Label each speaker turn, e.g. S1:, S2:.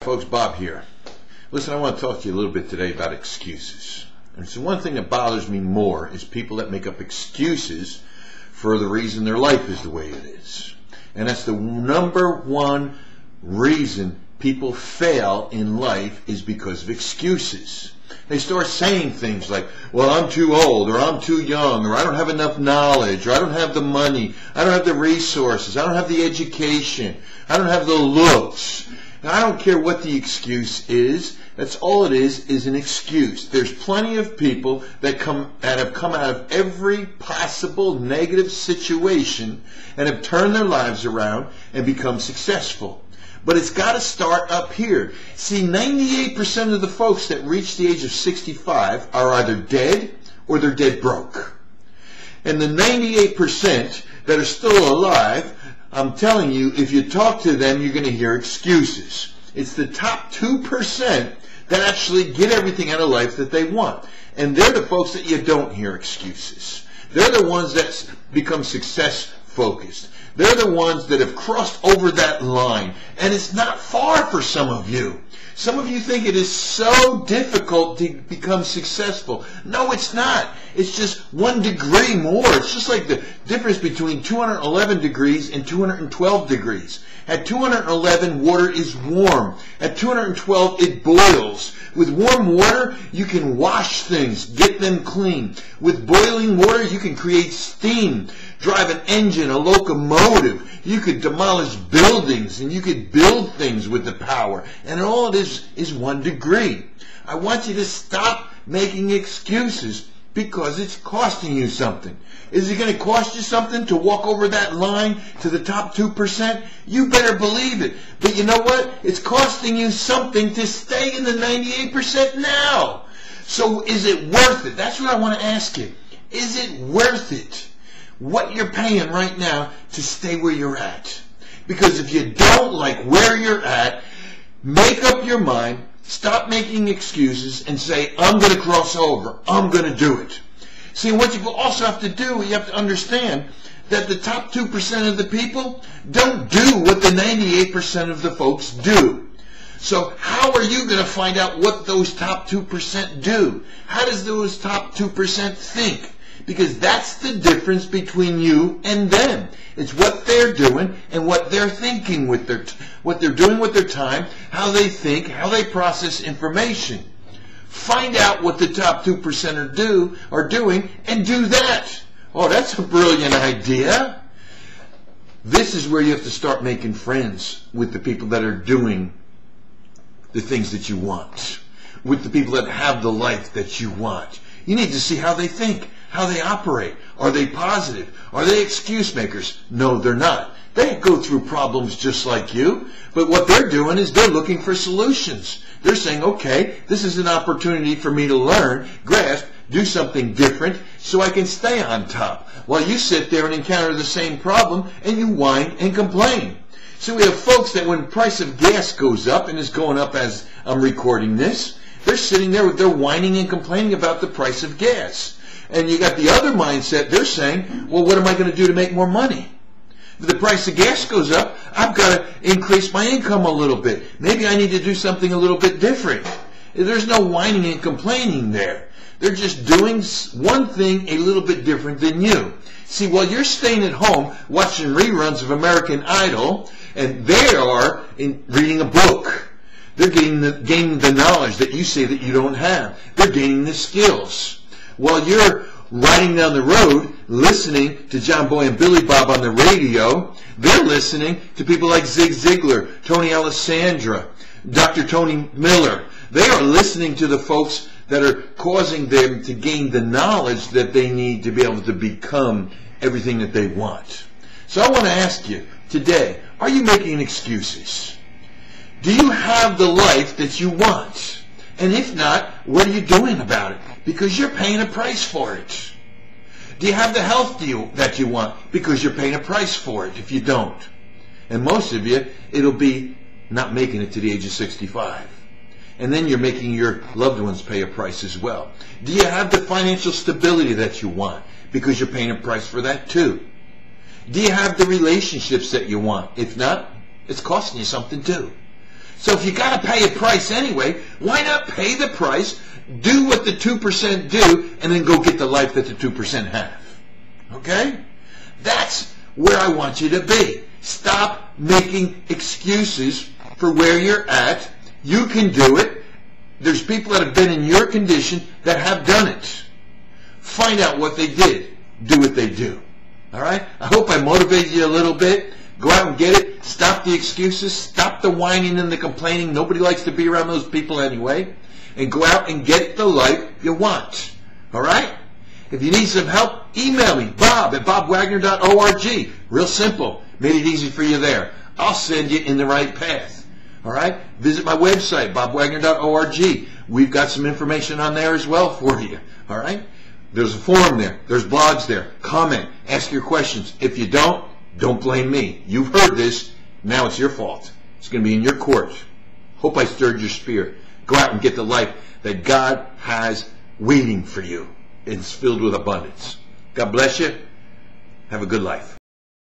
S1: Folks, Bob here. Listen, I want to talk to you a little bit today about excuses. And so one thing that bothers me more is people that make up excuses for the reason their life is the way it is. And that's the number one reason people fail in life, is because of excuses. They start saying things like, well, I'm too old, or I'm too young, or I don't have enough knowledge, or I don't have the money, I don't have the resources, I don't have the education, I don't have the looks. Now, I don't care what the excuse is. That's all it is an excuse. There's plenty of people that have come out of every possible negative situation and have turned their lives around and become successful. But it's got to start up here. See, 98% of the folks that reach the age of 65 are either dead or they're dead broke. And the 98% that are still alive, I'm telling you, if you talk to them, you're going to hear excuses. It's the top 2% that actually get everything out of life that they want. And they're the folks that you don't hear excuses. They're the ones that become success focused. They're the ones that have crossed over that line. And it's not far for some of you. Some of you think it is so difficult to become successful. No, it's not. It's just 1 degree more. It's just like the difference between 211 degrees and 212 degrees. At 211, water is warm. At 212, it boils. With warm water, you can wash things, get them clean. With boiling water, you can create steam, drive an engine, a locomotive. You could demolish buildings, and you could build things with the power. And all it is 1 degree. I want you to stop making excuses, because it's costing you something. Is it going to cost you something to walk over that line to the top 2%? You better believe it. But you know what? It's costing you something to stay in the 98% now. So is it worth it? That's what I want to ask you. Is it worth it, what you're paying right now, to stay where you're at? Because if you don't like where you're at, make up your mind. Stop making excuses and say, I'm going to cross over. I'm going to do it. See, what you also have to do, you have to understand that the top 2% of the people don't do what the 98% of the folks do. So how are you going to find out what those top 2% do? How does those top 2% think? Because that's the difference between you and them. It's what they're doing and what they're thinking with what they're doing with their time, how they think, how they process information. Find out what the top 2% are doing and do that. Oh, that's a brilliant idea. This is where you have to start making friends with the people that are doing the things that you want, with the people that have the life that you want. You need to see how they think, how they operate. Are they positive? Are they excuse makers? No, they're not. They go through problems just like you, but what they're doing is they're looking for solutions. They're saying, okay, this is an opportunity for me to learn, grasp, do something different so I can stay on top. While you sit there and encounter the same problem and you whine and complain. So we have folks that when the price of gas goes up, and is going up as I'm recording this, they're sitting there, they're whining and complaining about the price of gas. And you got the other mindset, they're saying, well, what am I going to do to make more money? If the price of gas goes up, I've got to increase my income a little bit. Maybe I need to do something a little bit different. There's no whining and complaining there. They're just doing one thing a little bit different than you. See, while you're staying at home watching reruns of American Idol, and they are reading a book. They're gaining the knowledge that you say that you don't have. They're gaining the skills. While you're riding down the road, listening to John Boy and Billy Bob on the radio, they're listening to people like Zig Ziglar, Tony Alessandra, Dr. Tony Miller. They are listening to the folks that are causing them to gain the knowledge that they need to be able to become everything that they want. So I want to ask you today, are you making excuses? Do you have the life that you want? And if not, what are you doing about it? Because you're paying a price for it. Do you have the health that you want? Because you're paying a price for it if you don't. And most of you, it'll be not making it to the age of 65. And then you're making your loved ones pay a price as well. Do you have the financial stability that you want? Because you're paying a price for that too. Do you have the relationships that you want? If not, it's costing you something too. So if you got to pay a price anyway, why not pay the price, do what the 2% do, and then go get the life that the 2% have? Okay? That's where I want you to be. Stop making excuses for where you're at. You can do it. There's people that have been in your condition that have done it. Find out what they did. Do what they do. All right? I hope I motivated you a little bit. Go out and get it. Stop the excuses. Stop the whining and the complaining. Nobody likes to be around those people anyway. And go out and get the life you want. All right? If you need some help, email me, bob@bobwagner.org. Real simple. Made it easy for you there. I'll send you in the right path. All right? Visit my website, bobwagner.org. We've got some information on there as well for you. All right? There's a forum there. There's blogs there. Comment. Ask your questions. If you don't blame me. You've heard this. Now it's your fault. It's going to be in your court. Hope I stirred your spirit. Go out and get the life that God has waiting for you. It's filled with abundance. God bless you. Have a good life.